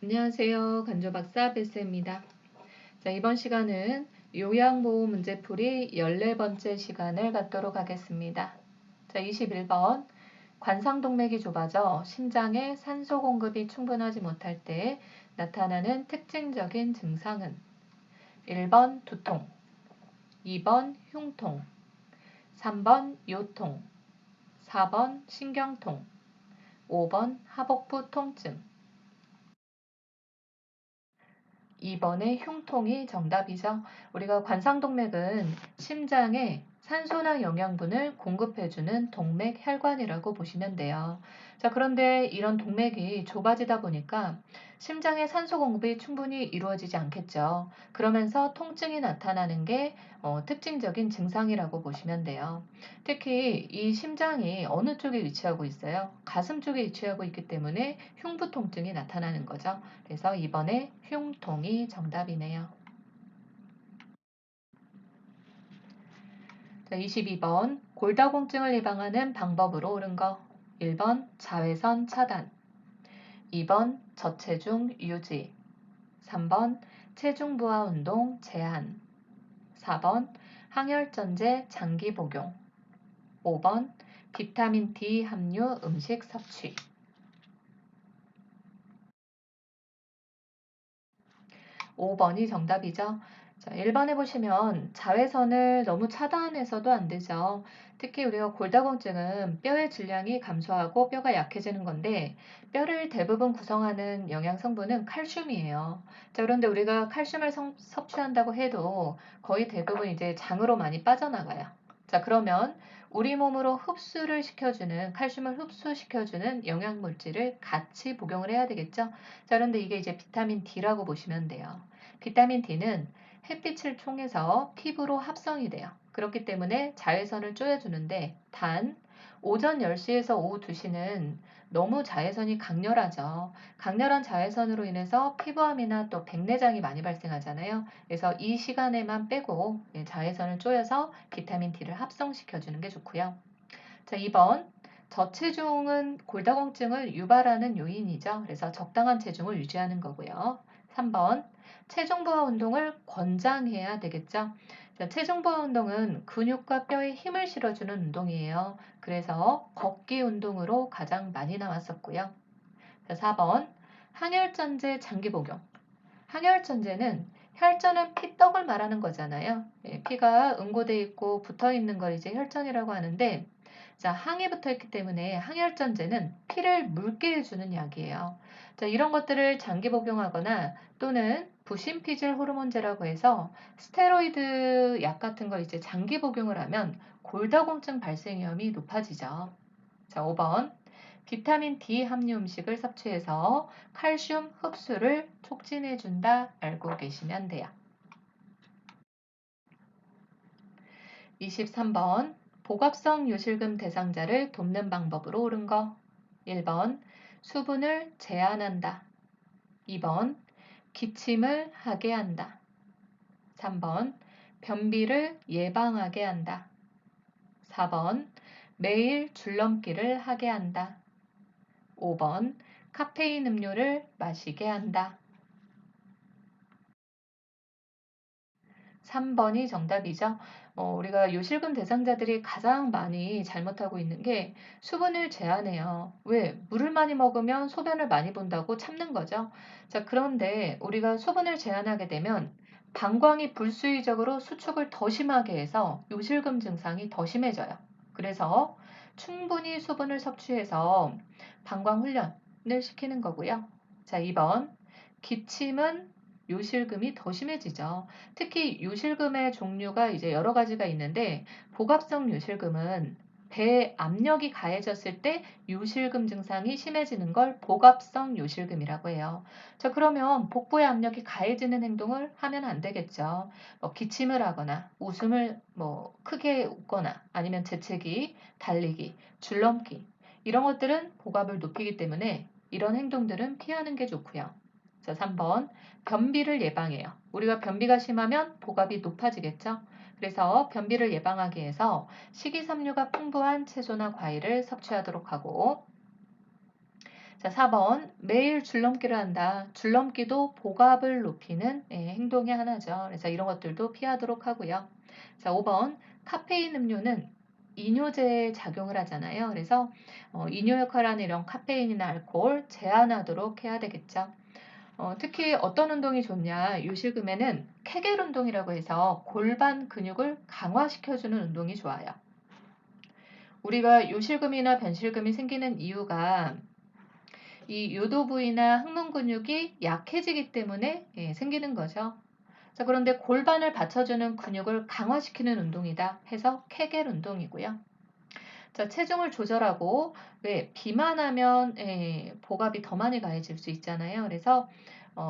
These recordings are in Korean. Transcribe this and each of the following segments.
안녕하세요. 간조박사 베스입니다. 자, 이번 시간은 요양보호 문제풀이 14번째 시간을 갖도록 하겠습니다. 자, 21번. 관상동맥이 좁아져 심장에 산소 공급이 충분하지 못할 때 나타나는 특징적인 증상은 1번 두통, 2번 흉통, 3번 요통, 4번 신경통, 5번 하복부 통증. 2번의 흉통이 정답이죠. 우리가 관상동맥은 심장에 산소나 영양분을 공급해주는 동맥 혈관이라고 보시면 돼요. 자, 그런데 이런 동맥이 좁아지다 보니까 심장에 산소 공급이 충분히 이루어지지 않겠죠. 그러면서 통증이 나타나는 게 특징적인 증상이라고 보시면 돼요. 특히 이 심장이 어느 쪽에 위치하고 있어요? 가슴 쪽에 위치하고 있기 때문에 흉부 통증이 나타나는 거죠. 그래서 이번에 흉통이 정답이네요. 자, 22번. 골다공증을 예방하는 방법으로 옳은 거. 1번 자외선 차단, 2번 저체중 유지, 3번 체중 부하 운동 제한, 4번 항열전제 장기 복용, 5번 비타민 D 함유 음식 섭취. 5번이 정답이죠. 자, 1번에 보시면 자외선을 너무 차단해서도 안 되죠. 특히 우리가 골다공증은 뼈의 질량이 감소하고 뼈가 약해지는 건데 뼈를 대부분 구성하는 영양 성분은 칼슘이에요. 자, 그런데 우리가 칼슘을 섭취한다고 해도 거의 대부분 이제 장으로 많이 빠져나가요. 자, 그러면 우리 몸으로 흡수를 시켜주는 칼슘을 흡수시켜주는 영양 물질을 같이 복용을 해야 되겠죠. 자, 그런데 이게 이제 비타민 D라고 보시면 돼요. 비타민 D는 햇빛을 통해서 피부로 합성이 돼요. 그렇기 때문에 자외선을 쪼여주는데 단 오전 10시에서 오후 2시는 너무 자외선이 강렬하죠. 강렬한 자외선으로 인해서 피부암이나 또 백내장이 많이 발생하잖아요. 그래서 이 시간에만 빼고 자외선을 쪼여서 비타민 D를 합성시켜주는 게 좋고요. 자, 2번. 저체중은 골다공증을 유발하는 요인이죠. 그래서 적당한 체중을 유지하는 거고요. 3번. 체중 부하 운동을 권장해야 되겠죠. 자, 체중 부하 운동은 근육과 뼈에 힘을 실어주는 운동이에요. 그래서 걷기 운동으로 가장 많이 나왔었고요. 자, 4번. 항열전제 장기 복용. 항열전제는 혈전은 피떡을 말하는 거잖아요. 피가 응고돼 있고 붙어 있는 걸 이제 혈전이라고 하는데, 자, 항이 붙어 있기 때문에 항열전제는 피를 묽게 해주는 약이에요. 자, 이런 것들을 장기 복용하거나 또는 부신피질 호르몬제라고 해서 스테로이드 약 같은 걸 이제 장기 복용을 하면 골다공증 발생 위험이 높아지죠. 자, 5번. 비타민 D 함유 음식을 섭취해서 칼슘 흡수를 촉진해 준다 알고 계시면 돼요. 23번. 복합성 요실금 대상자를 돕는 방법으로 옳은 거. 1번. 수분을 제한한다. 2번. 기침을 하게 한다. 3번. 변비를 예방하게 한다. 4번. 매일 줄넘기를 하게 한다. 5번. 카페인 음료를 마시게 한다. 3번이 정답이죠. 우리가 요실금 대상자들이 가장 많이 잘못하고 있는 게 수분을 제한해요. 왜? 물을 많이 먹으면 소변을 많이 본다고 참는 거죠. 자, 그런데 우리가 수분을 제한하게 되면 방광이 불수의적으로 수축을 더 심하게 해서 요실금 증상이 더 심해져요. 그래서 충분히 수분을 섭취해서 방광 훈련을 시키는 거고요. 자, 2번. 기침은 요실금이 더 심해지죠. 특히 요실금의 종류가 이제 여러 가지가 있는데 복합성 요실금은 배 압력이 가해졌을 때 요실금 증상이 심해지는 걸 복합성 요실금이라고 해요. 자, 그러면 복부의 압력이 가해지는 행동을 하면 안 되겠죠. 기침을 하거나 웃음을 크게 웃거나 아니면 재채기, 달리기, 줄넘기 이런 것들은 복압을 높이기 때문에 이런 행동들은 피하는 게 좋고요. 자, 3번. 변비를 예방해요. 우리가 변비가 심하면 복압이 높아지겠죠. 그래서 변비를 예방하기 위해서 식이섬유가 풍부한 채소나 과일을 섭취하도록 하고, 자, 4번. 매일 줄넘기를 한다. 줄넘기도 복압을 높이는 행동의 하나죠. 그래서 이런 것들도 피하도록 하고요. 자, 5번. 카페인 음료는 이뇨제에 작용을 하잖아요. 그래서 이뇨 역할을 하는 이런 카페인이나 알코올 제한하도록 해야 되겠죠. 특히 어떤 운동이 좋냐? 요실금에는 케겔 운동이라고 해서 골반 근육을 강화시켜주는 운동이 좋아요. 우리가 요실금이나 변실금이 생기는 이유가 이 요도 부위나 항문 근육이 약해지기 때문에 생기는 거죠. 자, 그런데 골반을 받쳐주는 근육을 강화시키는 운동이다 해서 케겔 운동이고요. 자, 체중을 조절하고 왜 비만하면 복압이 더 많이 가해질 수 있잖아요. 그래서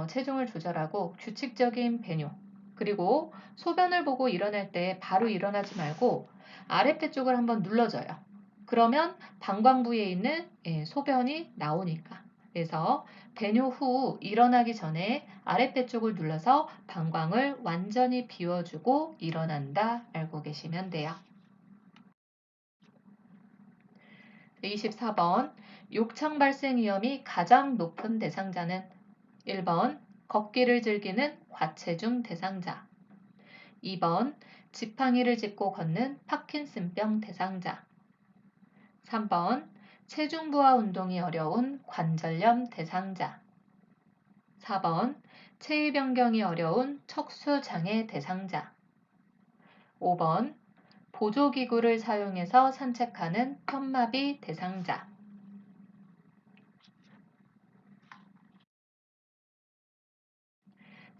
체중을 조절하고 규칙적인 배뇨 그리고 소변을 보고 일어날 때 바로 일어나지 말고 아랫배 쪽을 한번 눌러줘요. 그러면 방광부에 있는 소변이 나오니까. 그래서 배뇨 후 일어나기 전에 아랫배 쪽을 눌러서 방광을 완전히 비워주고 일어난다 알고 계시면 돼요. 24번. 욕창 발생 위험이 가장 높은 대상자는 1번 걷기를 즐기는 과체중 대상자 2번 지팡이를 짚고 걷는 파킨슨병 대상자 3번 체중 부하 운동이 어려운 관절염 대상자 4번 체위 변경이 어려운 척수 장애 대상자 5번 보조기구를 사용해서 산책하는 편마비 대상자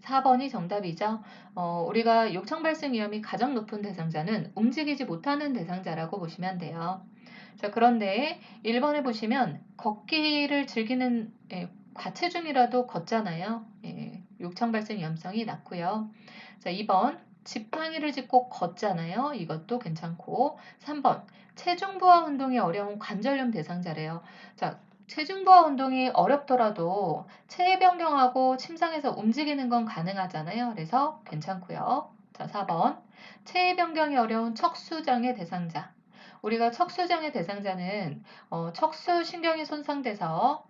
4번이 정답이죠. 우리가 욕창 발생 위험이 가장 높은 대상자는 움직이지 못하는 대상자라고 보시면 돼요. 자, 그런데 1번에 보시면 걷기를 즐기는 과체중이라도 걷잖아요. 욕창 발생 위험성이 낮고요. 자, 2번 지팡이를 짚고 걷잖아요. 이것도 괜찮고 3번 체중 부하 운동이 어려운 관절염 대상자래요. 자, 체중 부하 운동이 어렵더라도 체위 변경하고 침상에서 움직이는 건 가능하잖아요. 그래서 괜찮고요. 자, 4번 체위 변경이 어려운 척수장애 대상자. 우리가 척수장애 대상자는 척수신경이 손상돼서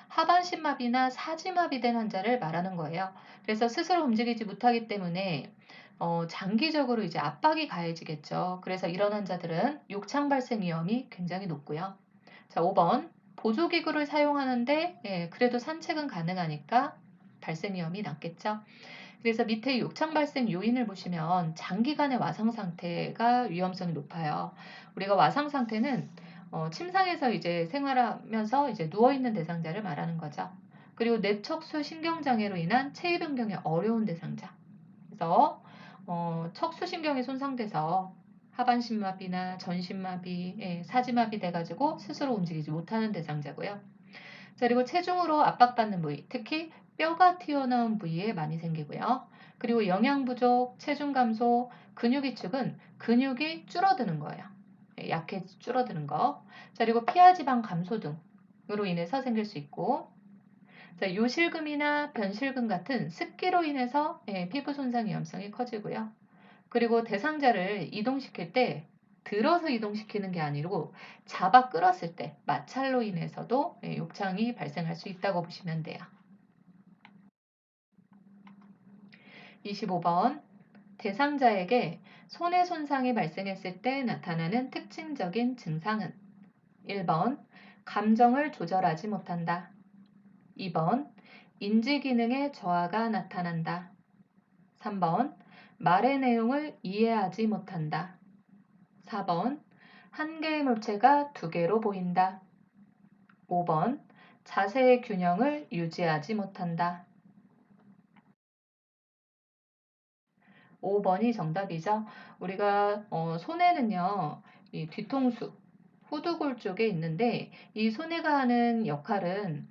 하반신마비나 사지마비된 환자를 말하는 거예요. 그래서 스스로 움직이지 못하기 때문에 장기적으로 이제 압박이 가해지겠죠. 그래서 이런 환자들은 욕창 발생 위험이 굉장히 높고요. 자, 5번 보조기구를 사용하는데 그래도 산책은 가능하니까 발생 위험이 낮겠죠. 그래서 밑에 욕창 발생 요인을 보시면 장기간의 와상 상태가 위험성이 높아요. 우리가 와상 상태는 침상에서 이제 생활하면서 이제 누워 있는 대상자를 말하는 거죠. 그리고 뇌척수 신경장애로 인한 체위 변경이 어려운 대상자. 그래서 척수신경이 손상돼서 하반신마비나 전신마비, 사지마비 돼가지고 스스로 움직이지 못하는 대상자고요. 자, 그리고 체중으로 압박받는 부위, 특히 뼈가 튀어나온 부위에 많이 생기고요. 그리고 영양 부족, 체중 감소, 근육 위축은 근육이 줄어드는 거예요. 약해 줄어드는 거. 자, 그리고 피하지방 감소 등으로 인해서 생길 수 있고, 자, 요실금이나 변실금 같은 습기로 인해서 피부 손상 위험성이 커지고요. 그리고 대상자를 이동시킬 때 들어서 이동시키는 게 아니고 잡아 끌었을 때 마찰로 인해서도 욕창이 발생할 수 있다고 보시면 돼요. 25번 대상자에게 손해 손상이 발생했을 때 나타나는 특징적인 증상은 1번 감정을 조절하지 못한다. 2번 인지 기능의 저하가 나타난다. 3번 말의 내용을 이해하지 못한다. 4번 한 개의 물체가 두 개로 보인다. 5번 자세의 균형을 유지하지 못한다. 5번이 정답이죠. 우리가 손해는요, 이 뒤통수, 후두골 쪽에 있는데 이 손해가 하는 역할은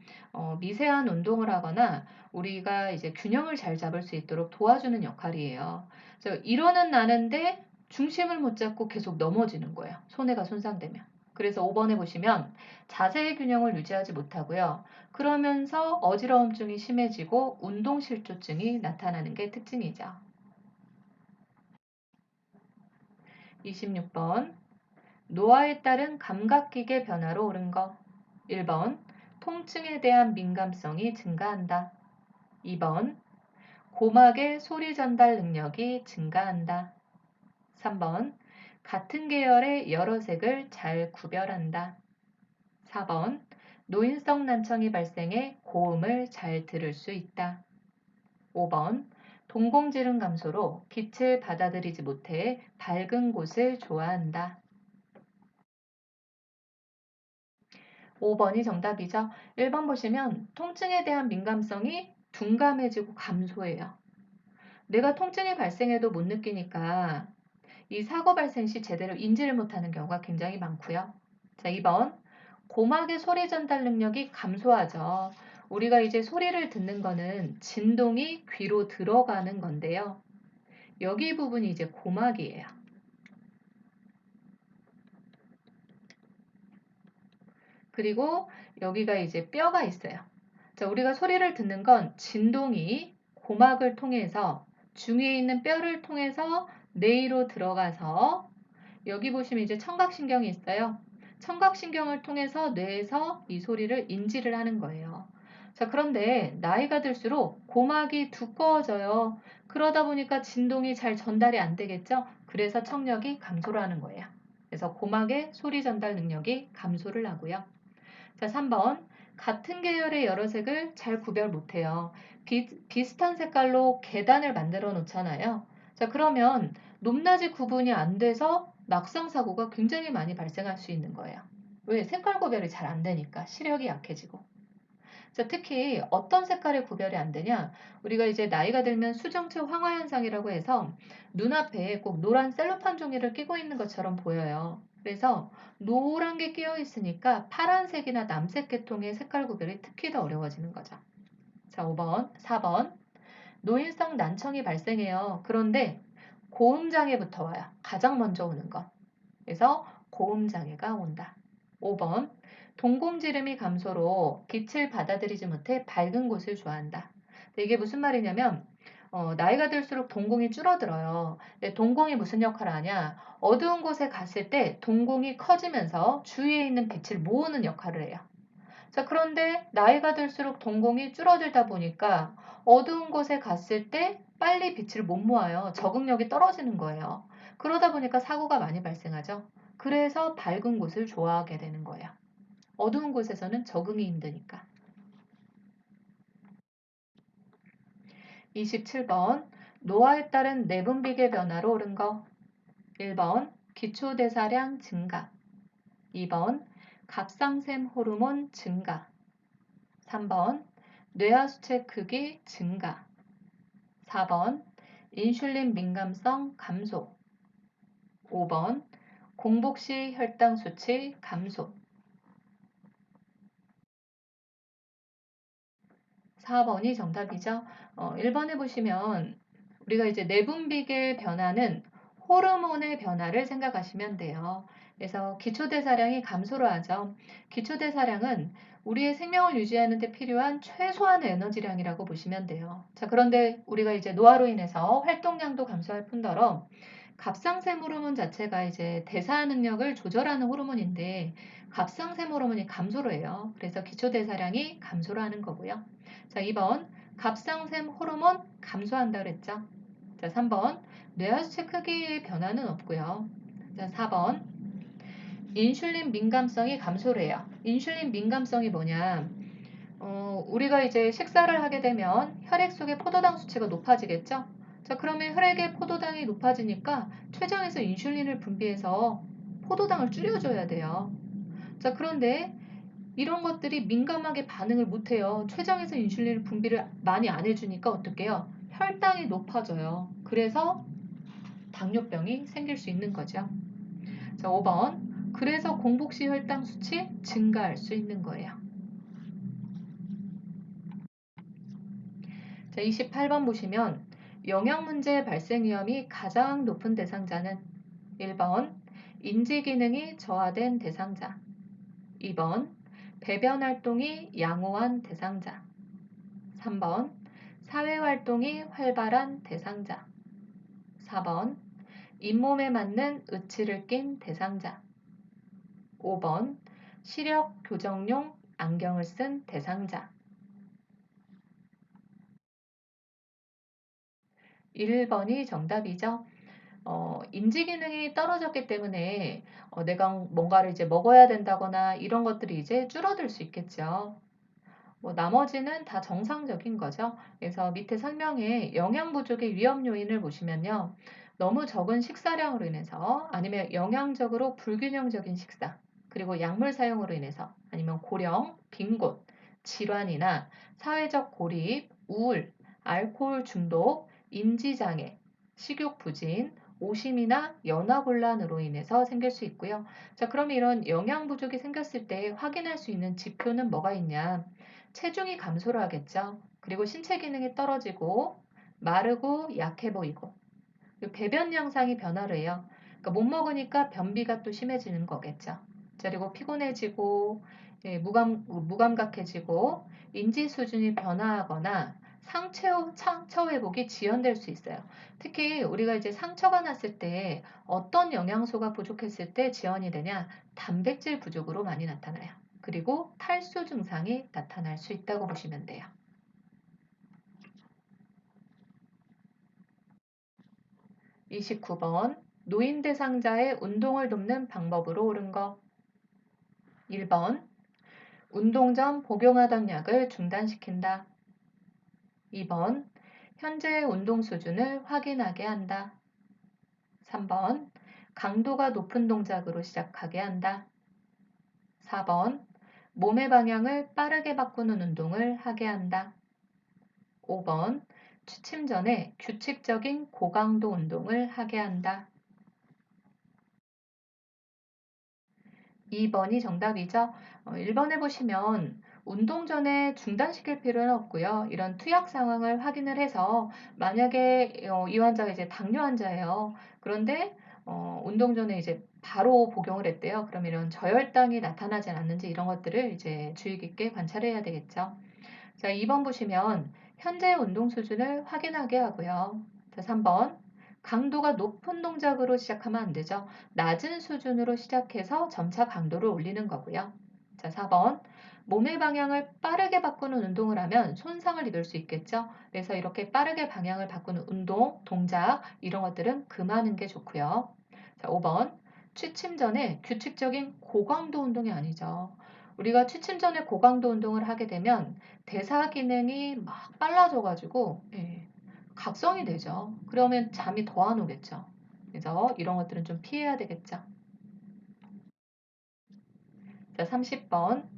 미세한 운동을 하거나 우리가 이제 균형을 잘 잡을 수 있도록 도와주는 역할이에요. 그래서 일어는 나는데 중심을 못 잡고 계속 넘어지는 거예요. 손해가 손상되면. 그래서 5번에 보시면 자세의 균형을 유지하지 못하고요. 그러면서 어지러움증이 심해지고 운동실조증이 나타나는 게 특징이죠. 26번 노화에 따른 감각기계 변화로 오른 거 1번 통증에 대한 민감성이 증가한다. 2번, 고막의 소리 전달 능력이 증가한다. 3번, 같은 계열의 여러 색을 잘 구별한다. 4번, 노인성 난청이 발생해 고음을 잘 들을 수 있다. 5번, 동공지름 감소로 빛을 받아들이지 못해 밝은 곳을 좋아한다. 5번이 정답이죠. 1번 보시면 통증에 대한 민감성이 둔감해지고 감소해요. 내가 통증이 발생해도 못 느끼니까 이 사고 발생 시 제대로 인지를 못하는 경우가 굉장히 많고요. 자, 2번. 고막의 소리 전달 능력이 감소하죠. 우리가 이제 소리를 듣는 거는 진동이 귀로 들어가는 건데요. 여기 부분이 이제 고막이에요. 그리고 여기가 이제 뼈가 있어요. 자, 우리가 소리를 듣는 건 진동이 고막을 통해서 중위에 있는 뼈를 통해서 뇌로 들어가서 여기 보시면 이제 청각신경이 있어요. 청각신경을 통해서 뇌에서 이 소리를 인지를 하는 거예요. 자, 그런데 나이가 들수록 고막이 두꺼워져요. 그러다 보니까 진동이 잘 전달이 안 되겠죠? 그래서 청력이 감소를 하는 거예요. 그래서 고막의 소리 전달 능력이 감소를 하고요. 자, 3번. 같은 계열의 여러 색을 잘 구별 못해요. 비슷한 색깔로 계단을 만들어 놓잖아요. 자, 그러면 높낮이 구분이 안 돼서 낙상 사고가 굉장히 많이 발생할 수 있는 거예요. 왜? 색깔 구별이 잘 안 되니까 시력이 약해지고. 자, 특히 어떤 색깔의 구별이 안 되냐? 우리가 이제 나이가 들면 수정체 황화 현상이라고 해서 눈앞에 꼭 노란 셀로판 종이를 끼고 있는 것처럼 보여요. 그래서 노란 게 끼어 있으니까 파란색이나 남색 계통의 색깔 구별이 특히 더 어려워지는 거죠. 자, 5번, 4번. 노인성 난청이 발생해요. 그런데 고음장애부터 와요. 가장 먼저 오는 것. 그래서 고음장애가 온다. 5번. 동공지름이 감소로 빛을 받아들이지 못해 밝은 곳을 좋아한다. 이게 무슨 말이냐면 나이가 들수록 동공이 줄어들어요. 근데 동공이 무슨 역할을 하냐? 어두운 곳에 갔을 때 동공이 커지면서 주위에 있는 빛을 모으는 역할을 해요. 자, 그런데 나이가 들수록 동공이 줄어들다 보니까 어두운 곳에 갔을 때 빨리 빛을 못 모아요. 적응력이 떨어지는 거예요. 그러다 보니까 사고가 많이 발생하죠. 그래서 밝은 곳을 좋아하게 되는 거예요. 어두운 곳에서는 적응이 힘드니까. 27번. 노화에 따른 내분비계 변화로 오른 거. 1번. 기초대사량 증가. 2번. 갑상샘 호르몬 증가. 3번. 뇌하수체 크기 증가. 4번. 인슐린 민감성 감소. 5번. 공복 시 혈당 수치 감소. 4번이 정답이죠. 1번에 보시면 우리가 이제 내분비계 변화는 호르몬의 변화를 생각하시면 돼요. 그래서 기초대사량이 감소를 하죠. 기초대사량은 우리의 생명을 유지하는 데 필요한 최소한의 에너지량이라고 보시면 돼요. 자, 그런데 우리가 이제 노화로 인해서 활동량도 감소할 뿐더러 갑상샘 호르몬 자체가 이제 대사 능력을 조절하는 호르몬인데 갑상샘 호르몬이 감소를 해요. 그래서 기초대사량이 감소를 하는 거고요. 자, 2번 갑상샘 호르몬 감소한다 그랬죠. 자, 3번 뇌하수체 크기의 변화는 없고요. 자, 4번 인슐린 민감성이 감소를 해요. 인슐린 민감성이 뭐냐? 우리가 이제 식사를 하게 되면 혈액 속의 포도당 수치가 높아지겠죠? 자, 그러면 혈액의 포도당이 높아지니까 췌장에서 인슐린을 분비해서 포도당을 줄여줘야 돼요. 자, 그런데 이런 것들이 민감하게 반응을 못해요. 췌장에서 인슐린 분비를 많이 안 해주니까 어떻게 해요? 혈당이 높아져요. 그래서 당뇨병이 생길 수 있는 거죠. 자, 5번. 그래서 공복시 혈당 수치 증가할 수 있는 거예요. 자, 28번 보시면 영양 문제 발생 위험이 가장 높은 대상자는 1번 인지 기능이 저하된 대상자, 2번 배변 활동이 양호한 대상자, 3번 사회 활동이 활발한 대상자, 4번 잇몸에 맞는 의치를 낀 대상자, 5번 시력 교정용 안경을 쓴 대상자. 1번이 정답이죠. 인지 기능이 떨어졌기 때문에 내가 뭔가를 이제 먹어야 된다거나 이런 것들이 이제 줄어들 수 있겠죠. 뭐 나머지는 다 정상적인 거죠. 그래서 밑에 설명에 영양 부족의 위험 요인을 보시면요. 너무 적은 식사량으로 인해서 아니면 영양적으로 불균형적인 식사, 그리고 약물 사용으로 인해서 아니면 고령, 빈곤, 질환이나 사회적 고립, 우울, 알코올 중독, 인지장애, 식욕 부진, 오심이나 연화곤란으로 인해서 생길 수 있고요. 자, 그럼 이런 영양 부족이 생겼을 때 확인할 수 있는 지표는 뭐가 있냐? 체중이 감소를 하겠죠. 그리고 신체 기능이 떨어지고 마르고 약해 보이고 배변 양상이 변화를 해요. 그러니까 못 먹으니까 변비가 또 심해지는 거겠죠. 그리고 피곤해지고 무감각해지고 인지 수준이 변화하거나 상처 회복이 지연될 수 있어요. 특히 우리가 이제 상처가 났을 때 어떤 영양소가 부족했을 때 지연이 되냐? 단백질 부족으로 많이 나타나요. 그리고 탈수 증상이 나타날 수 있다고 보시면 돼요. 29번 노인 대상자의 운동을 돕는 방법으로 옳은 거. 1번 운동 전 복용하던 약을 중단시킨다. 2번 현재의 운동 수준을 확인하게 한다. 3번 강도가 높은 동작으로 시작하게 한다. 4번 몸의 방향을 빠르게 바꾸는 운동을 하게 한다. 5번 취침 전에 규칙적인 고강도 운동을 하게 한다. 2번이 정답이죠. 1번에 보시면 운동 전에 중단시킬 필요는 없고요. 이런 투약 상황을 확인을 해서 만약에 이 환자가 이제 당뇨 환자예요. 그런데 운동 전에 이제 바로 복용을 했대요. 그럼 이런 저혈당이 나타나지 않았는지 이런 것들을 이제 주의 깊게 관찰해야 되겠죠. 자, 2번 보시면 현재 운동 수준을 확인하게 하고요. 자, 3번 강도가 높은 동작으로 시작하면 안 되죠. 낮은 수준으로 시작해서 점차 강도를 올리는 거고요. 자, 4번 몸의 방향을 빠르게 바꾸는 운동을 하면 손상을 입을 수 있겠죠. 그래서 이렇게 빠르게 방향을 바꾸는 운동, 동작 이런 것들은 금하는 게 좋고요. 자, 5번 취침 전에 규칙적인 고강도 운동이 아니죠. 우리가 취침 전에 고강도 운동을 하게 되면 대사 기능이 막 빨라져가지고 각성이 되죠. 그러면 잠이 더 안 오겠죠. 그래서 이런 것들은 좀 피해야 되겠죠. 자, 30번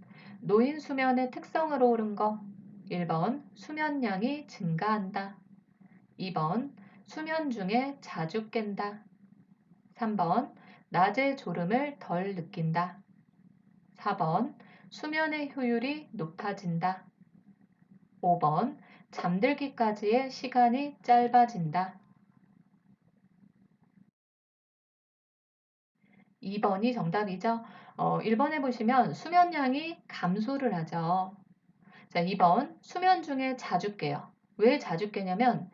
노인 수면의 특성으로 옳은 거. 1번 수면량이 증가한다. 2번 수면 중에 자주 깬다. 3번 낮에 졸음을 덜 느낀다. 4번 수면의 효율이 높아진다. 5번 잠들기까지의 시간이 짧아진다. 2번이 정답이죠. 1번에 보시면 수면량이 감소를 하죠. 자, 2번 수면 중에 자주 깨요. 왜 자주 깨냐면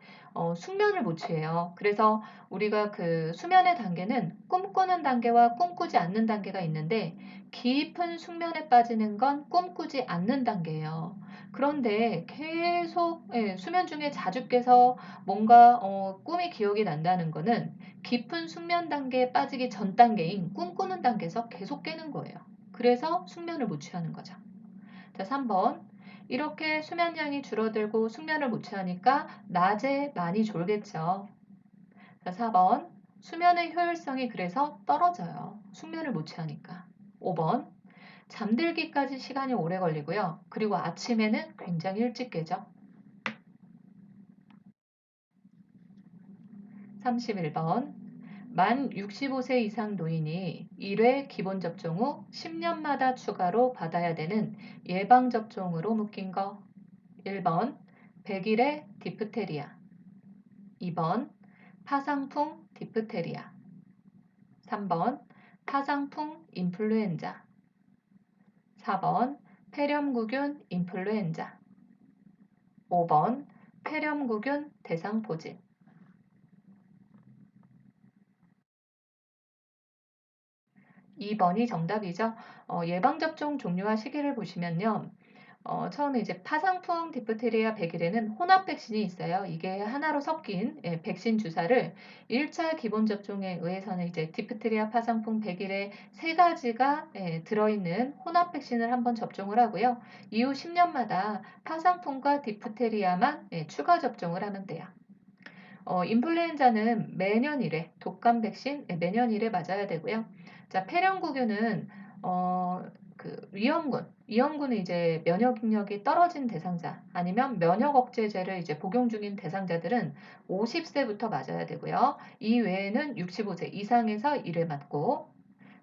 숙면을 못 취해요. 그래서 우리가 그 수면의 단계는 꿈꾸는 단계와 꿈꾸지 않는 단계가 있는데 깊은 숙면에 빠지는 건 꿈꾸지 않는 단계예요. 그런데 계속 수면 중에 자주 깨서 뭔가 꿈이 기억이 난다는 거는 깊은 숙면 단계에 빠지기 전 단계인 꿈꾸는 단계에서 계속 깨는 거예요. 그래서 숙면을 못 취하는 거죠. 자, 3번 이렇게 수면량이 줄어들고 숙면을 못 취하니까 낮에 많이 졸겠죠. 자, 4번 수면의 효율성이 그래서 떨어져요. 숙면을 못 취하니까. 5번 잠들기까지 시간이 오래 걸리고요. 그리고 아침에는 굉장히 일찍 깨죠. 31번 만 65세 이상 노인이 1회 기본 접종 후 10년마다 추가로 받아야 되는 예방접종으로 묶인 거. 1번 백일의 디프테리아. 2번 파상풍 디프테리아. 3번 파상풍 인플루엔자. 4번 폐렴구균 인플루엔자. 5번 폐렴구균 대상포진. 2번이 정답이죠. 예방접종 종류와 시기를 보시면요. 처음에 이제 파상풍 디프테리아 100일에는 혼합 백신이 있어요. 이게 하나로 섞인 백신 주사를 1차 기본 접종에 의해서는 이제 디프테리아 파상풍 100일에 세 가지가 들어있는 혼합 백신을 한번 접종을 하고요. 이후 10년마다 파상풍과 디프테리아만 추가 접종을 하면 돼요. 인플루엔자는 매년 1회, 독감 백신 매년 1회 맞아야 되고요. 자, 폐렴구균은 위험군은 이제 면역력이 떨어진 대상자 아니면 면역 억제제를 이제 복용 중인 대상자들은 50세부터 맞아야 되고요. 이 외에는 65세 이상에서 1회 맞고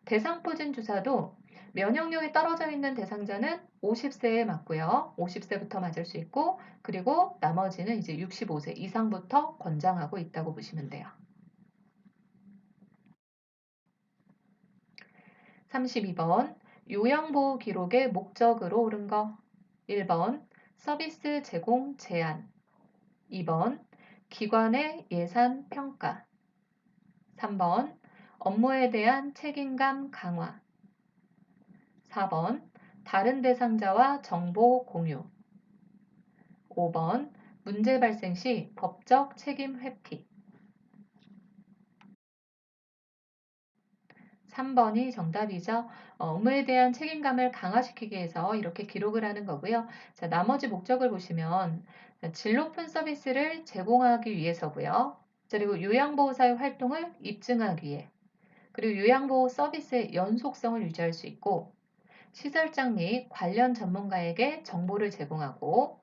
대상포진 주사도 면역력이 떨어져 있는 대상자는 50세에 맞고요. 50세부터 맞을 수 있고 그리고 나머지는 이제 65세 이상부터 권장하고 있다고 보시면 돼요. 32번 요양보호 기록의 목적으로 옳은 거 1번 서비스 제공 제한 2번 기관의 예산 평가 3번 업무에 대한 책임감 강화 4번 다른 대상자와 정보 공유 5번 문제 발생 시 법적 책임 회피 3번이 정답이죠. 업무에 대한 책임감을 강화시키기 위해서 이렇게 기록을 하는 거고요. 자, 나머지 목적을 보시면 질 높은 서비스를 제공하기 위해서고요. 그리고 요양보호사의 활동을 입증하기 위해 그리고 요양보호 서비스의 연속성을 유지할 수 있고 시설장 및 관련 전문가에게 정보를 제공하고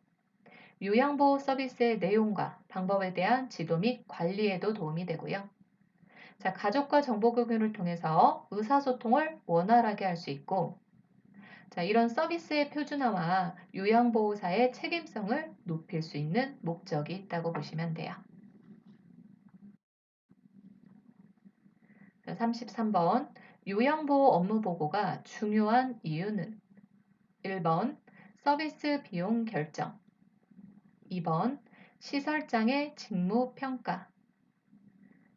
요양보호 서비스의 내용과 방법에 대한 지도 및 관리에도 도움이 되고요. 자, 가족과 정보 공유를 통해서 의사소통을 원활하게 할 수 있고, 자, 이런 서비스의 표준화와 요양보호사의 책임성을 높일 수 있는 목적이 있다고 보시면 돼요. 자, 33번 요양보호 업무 보고가 중요한 이유는 1번 서비스 비용 결정 2번 시설장의 직무 평가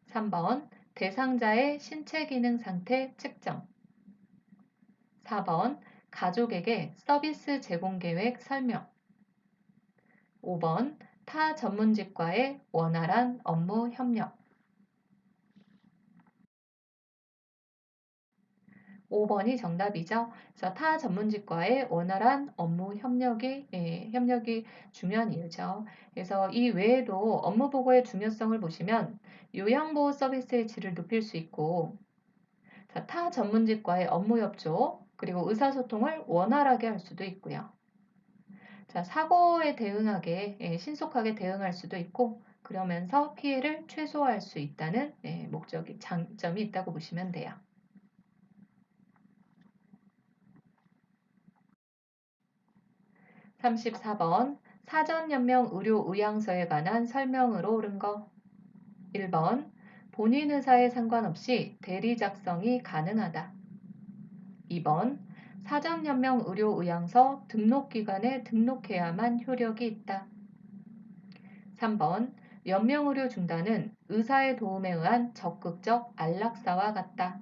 3번 대상자의 신체 기능 상태 측정 4번 가족에게 서비스 제공 계획 설명 5번 타 전문직과의 원활한 업무 협력 5번이 정답이죠. 그래서 타 전문직과의 원활한 업무 협력이 중요한 이유죠. 그래서 이 외에도 업무 보고의 중요성을 보시면 요양보호 서비스의 질을 높일 수 있고 자, 타 전문직과의 업무 협조 그리고 의사소통을 원활하게 할 수도 있고요. 자, 사고에 신속하게 대응할 수도 있고 그러면서 피해를 최소화할 수 있다는 장점이 있다고 보시면 돼요. 34번 사전연명 의료의향서에 관한 설명으로 옳은 거 1번 본인 의사에 상관없이 대리 작성이 가능하다. 2번 사전연명 의료의향서 등록기관에 등록해야만 효력이 있다. 3번 연명의료 중단은 의사의 도움에 의한 적극적 안락사와 같다.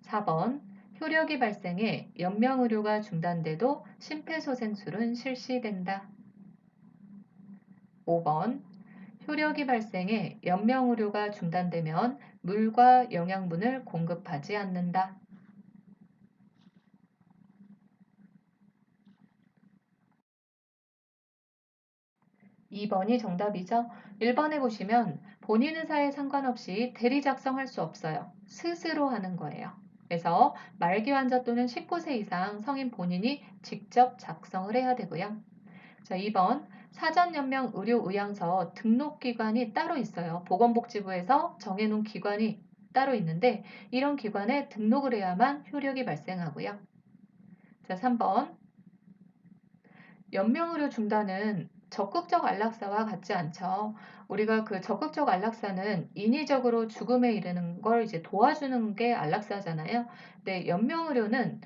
4번 효력이 발생해 연명의료가 중단돼도 심폐소생술은 실시된다. 5번 효력이 발생해 연명의료가 중단되면 물과 영양분을 공급하지 않는다. 2번이 정답이죠. 1번에 보시면 본인 의사에 상관없이 대리 작성할 수 없어요. 스스로 하는 거예요. 그래서 말기 환자 또는 19세 이상 성인 본인이 직접 작성을 해야 되고요. 자, 2번 사전연명 의료의향서 등록기관이 따로 있어요. 보건복지부에서 정해놓은 기관이 따로 있는데 이런 기관에 등록을 해야만 효력이 발생하고요. 자, 3번 연명의료 중단은 적극적 안락사와 같지 않죠. 우리가 그 적극적 안락사는 인위적으로 죽음에 이르는 걸 이제 도와주는 게 안락사잖아요. 근데 연명의료는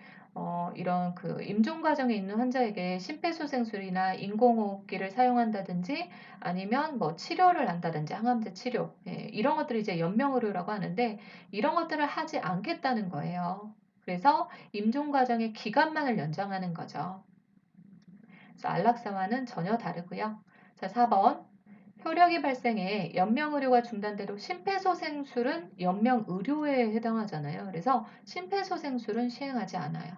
이런 그 임종 과정에 있는 환자에게 심폐소생술이나 인공호흡기를 사용한다든지 아니면 뭐 치료를 한다든지 항암제 치료, 이런 것들이 이제 연명의료라고 하는데 이런 것들을 하지 않겠다는 거예요. 그래서 임종 과정의 기간만을 연장하는 거죠. 그래서 안락사와는 전혀 다르고요. 자, 4번. 효력이 발생해 연명의료가 중단돼도 심폐소생술은 연명의료에 해당하잖아요. 그래서 심폐소생술은 시행하지 않아요.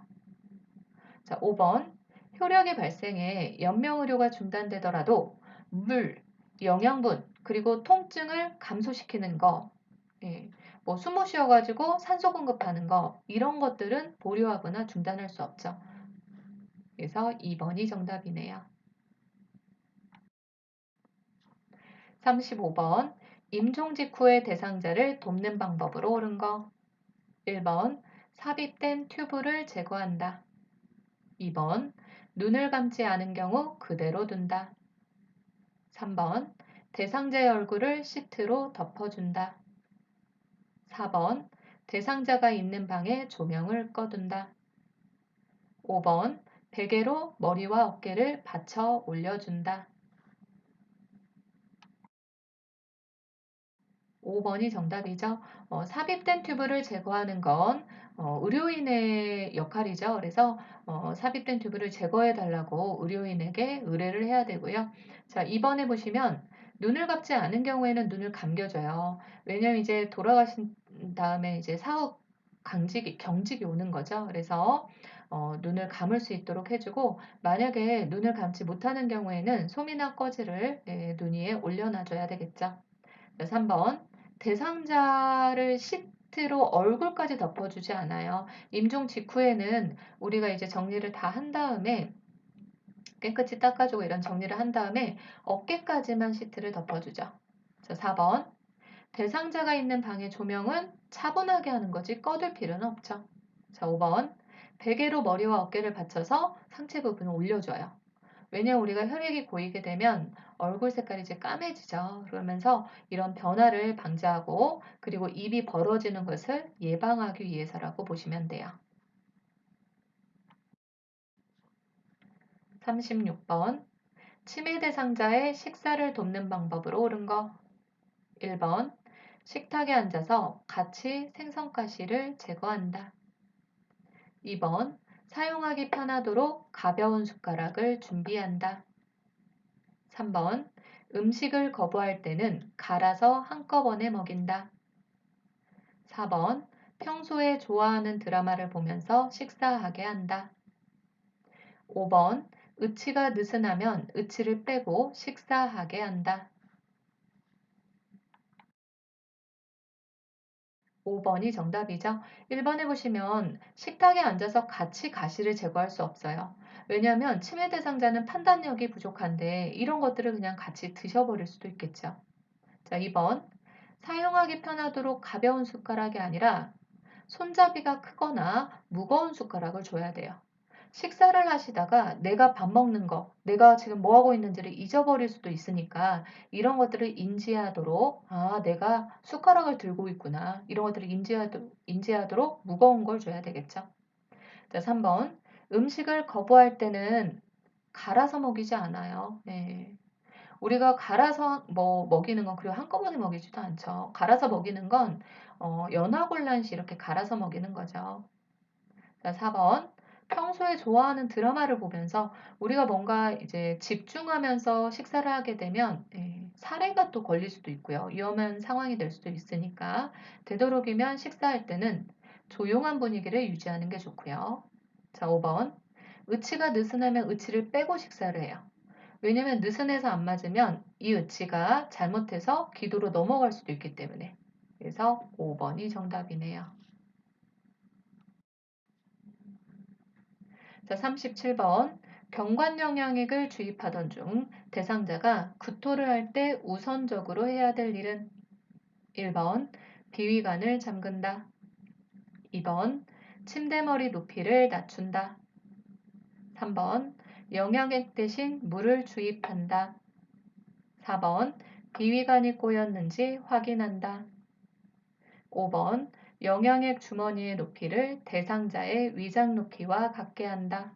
자, 5번. 효력이 발생해 연명의료가 중단되더라도 물, 영양분, 그리고 통증을 감소시키는 거, 뭐 숨 못 쉬어가지고 산소 공급하는 거, 이런 것들은 보류하거나 중단할 수 없죠. 그래서 2번이 정답이네요. 35번. 임종 직후의 대상자를 돕는 방법으로 옳은 거. 1번. 삽입된 튜브를 제거한다. 2번. 눈을 감지 않은 경우 그대로 둔다. 3번. 대상자의 얼굴을 시트로 덮어준다. 4번. 대상자가 있는 방에 조명을 꺼둔다. 5번. 베개로 머리와 어깨를 받쳐 올려준다. 5번이 정답이죠. 삽입된 튜브를 제거하는 건 의료인의 역할이죠. 그래서 삽입된 튜브를 제거해 달라고 의료인에게 의뢰를 해야 되고요. 자, 2번에 보시면 눈을 감지 않은 경우에는 눈을 감겨줘요. 왜냐면 이제 돌아가신 다음에 이제 사후 경직이 오는 거죠. 그래서 눈을 감을 수 있도록 해주고 만약에 눈을 감지 못하는 경우에는 솜이나 꺼지를 눈 위에 올려놔줘야 되겠죠. 3번. 대상자를 시트로 얼굴까지 덮어주지 않아요. 임종 직후에는 우리가 이제 정리를 다 한 다음에 깨끗이 닦아주고 이런 정리를 한 다음에 어깨까지만 시트를 덮어주죠. 자, 4번. 대상자가 있는 방의 조명은 차분하게 하는 거지 꺼둘 필요는 없죠. 자, 5번. 베개로 머리와 어깨를 받쳐서 상체 부분을 올려줘요. 왜냐면 우리가 혈액이 고이게 되면 얼굴 색깔이 이제 까매지죠. 그러면서 이런 변화를 방지하고 그리고 입이 벌어지는 것을 예방하기 위해서라고 보시면 돼요. 36번. 치매 대상자의 식사를 돕는 방법으로 옳은 거. 1번. 식탁에 앉아서 같이 생선가시를 제거한다. 2번. 사용하기 편하도록 가벼운 숟가락을 준비한다. 3번. 음식을 거부할 때는 갈아서 한꺼번에 먹인다. 4번. 평소에 좋아하는 드라마를 보면서 식사하게 한다. 5번. 의치가 느슨하면 의치를 빼고 식사하게 한다. 5번이 정답이죠. 1번에 보시면 식탁에 앉아서 같이 가시를 제거할 수 없어요. 왜냐하면 치매 대상자는 판단력이 부족한데 이런 것들을 그냥 같이 드셔버릴 수도 있겠죠. 자, 2번. 사용하기 편하도록 가벼운 숟가락이 아니라 손잡이가 크거나 무거운 숟가락을 줘야 돼요. 식사를 하시다가 내가 밥 먹는 거, 내가 지금 뭐 하고 있는지를 잊어버릴 수도 있으니까 이런 것들을 인지하도록, 아, 내가 숟가락을 들고 있구나. 이런 것들을 인지하도록 무거운 걸 줘야 되겠죠. 자, 3번. 음식을 거부할 때는 갈아서 먹이지 않아요. 네. 우리가 갈아서 뭐 먹이는 건 그리고 한꺼번에 먹이지도 않죠. 갈아서 먹이는 건 연하곤란시 이렇게 갈아서 먹이는 거죠. 자, 4번. 평소에 좋아하는 드라마를 보면서 우리가 뭔가 이제 집중하면서 식사를 하게 되면 사례가 또 걸릴 수도 있고요. 위험한 상황이 될 수도 있으니까 되도록이면 식사할 때는 조용한 분위기를 유지하는 게 좋고요. 자, 5번. 의치가 느슨하면 의치를 빼고 식사를 해요. 왜냐면 느슨해서 안 맞으면 이 의치가 잘못해서 기도로 넘어갈 수도 있기 때문에. 그래서 5번이 정답이네요. 자, 37번. 경관영양액을 주입하던 중 대상자가 구토를 할 때 우선적으로 해야 될 일은 1번. 비위관을 잠근다. 2번. 침대머리 높이를 낮춘다. 3번. 영양액 대신 물을 주입한다. 4번. 비위관이 꼬였는지 확인한다. 5번. 영양액 주머니의 높이를 대상자의 위장 높이와 같게 한다.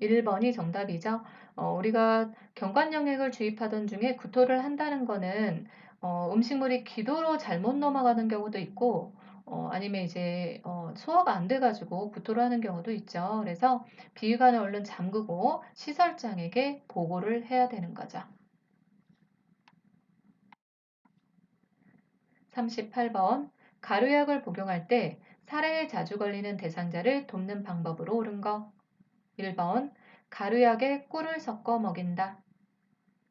1번이 정답이죠. 우리가 경관영양액을 주입하던 중에 구토를 한다는 거는 음식물이 기도로 잘못 넘어가는 경우도 있고 아니면 이제 소화가 안 돼가지고 구토를 하는 경우도 있죠. 그래서 비위관을 얼른 잠그고 시설장에게 보고를 해야 되는 거죠. 38번 가루약을 복용할 때 사례에 자주 걸리는 대상자를 돕는 방법으로 옳은 거. 1번 가루약에 꿀을 섞어 먹인다.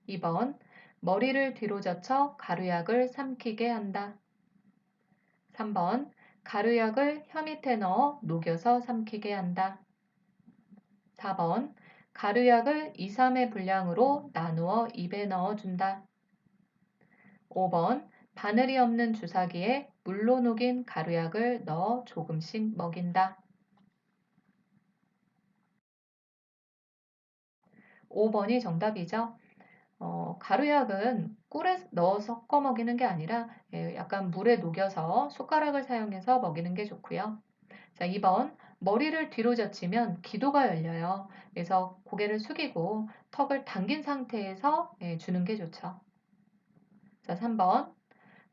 2번 머리를 뒤로 젖혀 가루약을 삼키게 한다. 3번 가루약을 혀 밑에 넣어 녹여서 삼키게 한다. 4번 가루약을 2, 3회 분량으로 나누어 입에 넣어준다. 5번 바늘이 없는 주사기에 물로 녹인 가루약을 넣어 조금씩 먹인다. 5번이 정답이죠. 가루약은 꿀에 넣어 섞어 먹이는 게 아니라 약간 물에 녹여서 숟가락을 사용해서 먹이는 게 좋고요. 자, 2번 머리를 뒤로 젖히면 기도가 열려요. 그래서 고개를 숙이고 턱을 당긴 상태에서 주는 게 좋죠. 자, 3번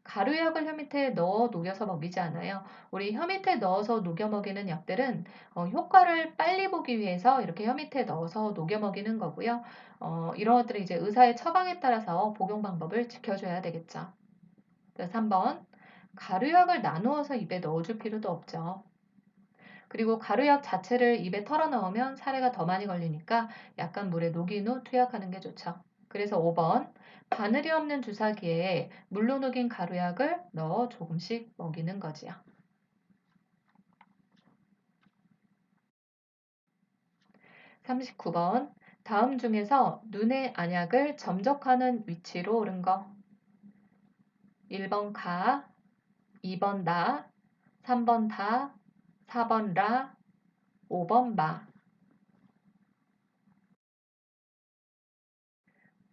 가루약을 혀 밑에 넣어 녹여서 먹이지 않아요. 우리 혀 밑에 넣어서 녹여 먹이는 약들은 효과를 빨리 보기 위해서 이렇게 혀 밑에 넣어서 녹여 먹이는 거고요. 이런 것들은 이제 의사의 처방에 따라서 복용 방법을 지켜줘야 되겠죠. 자, 3번 가루약을 나누어서 입에 넣어줄 필요도 없죠. 그리고 가루약 자체를 입에 털어 넣으면 사례가 더 많이 걸리니까 약간 물에 녹인 후 투약하는 게 좋죠. 그래서 5번 바늘이 없는 주사기에 물로 녹인 가루약을 넣어 조금씩 먹이는 거지요. 39번 다음 중에서 눈의 안약을 점적하는 위치로 옳은 거. 1번 가, 2번 나, 3번 다, 4번 라, 5번 마.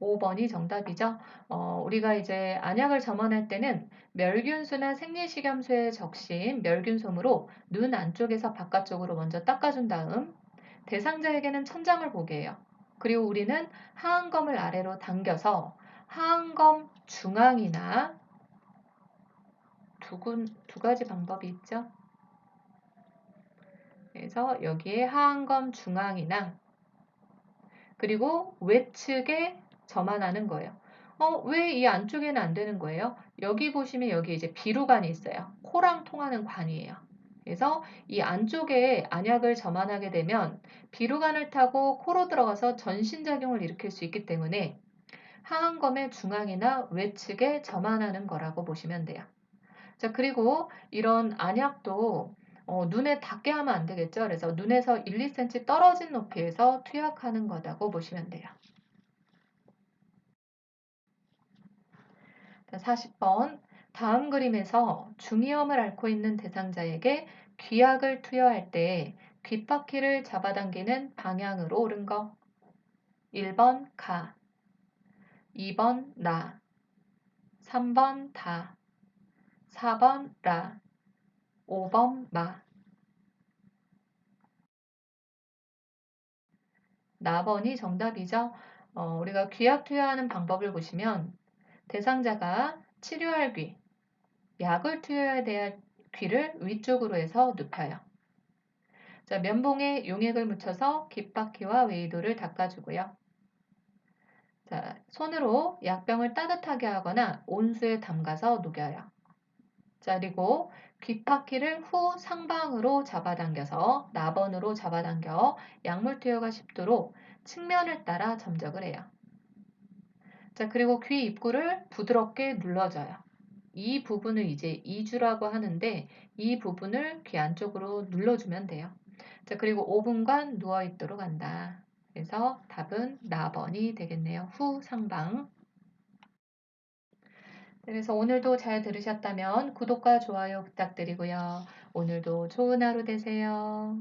5번이 정답이죠. 우리가 이제 안약을 점원할 때는 멸균수나 생리식염수에 적신 멸균솜으로 눈 안쪽에서 바깥쪽으로 먼저 닦아준 다음 대상자에게는 천장을 보게 해요. 그리고 우리는 하안검을 아래로 당겨서 하안검 중앙이나 두 가지 방법이 있죠. 그래서 여기에 하안검 중앙이나 그리고 외측에 점안하는 거예요. 왜 이 안쪽에는 안 되는 거예요? 여기 보시면 여기 이제 비루관이 있어요. 코랑 통하는 관이에요. 그래서 이 안쪽에 안약을 점안하게 되면 비루관을 타고 코로 들어가서 전신작용을 일으킬 수 있기 때문에 하안검의 중앙이나 외측에 점안하는 거라고 보시면 돼요. 자, 그리고 이런 안약도 눈에 닿게 하면 안 되겠죠. 그래서 눈에서 1, 2cm 떨어진 높이에서 투약하는 거라고 보시면 돼요. 자, 40번 다음 그림에서 중이염을 앓고 있는 대상자에게 귀약을 투여할 때 귓바퀴를 잡아당기는 방향으로 옳은 거. 1번 가, 2번 나, 3번 다, 4번 라, 5번 마. 나번이 정답이죠. 우리가 귀약 투여하는 방법을 보시면 대상자가 치료할 귀, 약을 투여해야 될 귀를 위쪽으로 해서 눕혀요. 자, 면봉에 용액을 묻혀서 귓바퀴와 외이도를 닦아주고요. 자, 손으로 약병을 따뜻하게 하거나 온수에 담가서 녹여요. 자, 그리고 귓바퀴를 후 상방으로 잡아당겨서 나번으로 잡아당겨 약물 투여가 쉽도록 측면을 따라 점적을 해요. 자, 그리고 귀 입구를 부드럽게 눌러줘요. 이 부분을 이제 이주라고 하는데 이 부분을 귀 안쪽으로 눌러주면 돼요. 자, 그리고 5분간 누워있도록 한다. 그래서 답은 나번이 되겠네요. 후 상방. 그래서 오늘도 잘 들으셨다면 구독과 좋아요 부탁드리고요. 오늘도 좋은 하루 되세요.